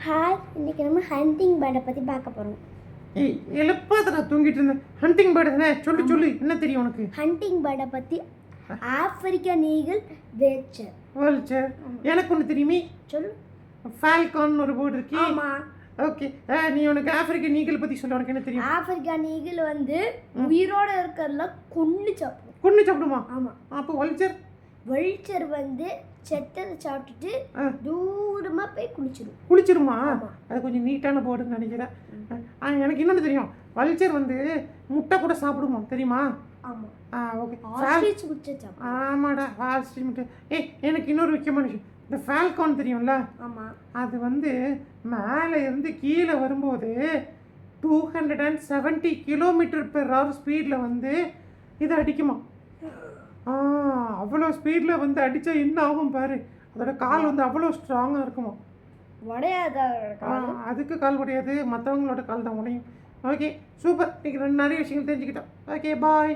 Hi, இன்னைக்கு நம்ம hunting பேர்டை பற்றி பார்க்க போகிறோம். ஏய் எழுப்பாத, நான் தூங்கிட்டு இருந்தேன். ஹண்டிங் பேர்டு தானே? சொல்லு என்ன தெரியும் உனக்கு? ஹண்டிங் பேர்டை பற்றி ஆப்பிரிக்கன் ஈகிள் வேச்சர். வல்ச்சர். எனக்கு ஒன்று தெரியுமே. சொல்லு. ஃபால்கான் ஒரு பேர்டு இருக்கு. ஆமாம். ஓகே, நீ உனக்கு ஆப்பிரிக்கன் ஈகிள் பற்றி சொல்ல. உனக்கு என்ன தெரியும்? ஆப்பிரிக்கன் ஈகிள் வந்து உயிரோட இருக்கிறதுல கொண்டு சாப்பிடும். கொண்டு சாப்பிடுமா? ஆமாம். அப்போ வல்ச்சர்? வல்ச்சர் வந்து செட்டதை சாப்பிட்டுட்டு தூரமாக போய் குளிச்சிருமா? அது கொஞ்சம் நீட்டான போர்டுன்னு நினைக்கிறேன். எனக்கு இன்னொன்று தெரியும். வல்ச்சர் வந்து முட்டை கூட சாப்பிடுமா தெரியுமா? ஆமாம். ஓகே. ஆமாடா, வால் ஸ்ட்ரீட் முட்டை. எனக்கு இன்னொரு முக்கியமான விஷயம். இந்த ஃபால்கான் தெரியும்ல? ஆமாம். அது வந்து மேலே இருந்து கீழே வரும்போது 270 km/h ஸ்பீடில் வந்து இதை அடிக்குமா? அவ்வளோ ஸ்பீடில் வந்து அடித்தா என்ன ஆகும் பாரு. அதோட கால் வந்து அவ்வளோ ஸ்ட்ராங்காக இருக்குமா? உடையாதா? அதுக்கு கால் உடையாது, மற்றவங்களோட கால் தான் உடையும். Okay, super. இன்னைக்கு நிறைய விஷயங்கள் தெரிஞ்சுக்கிட்டோம். ஓகே, பாய்.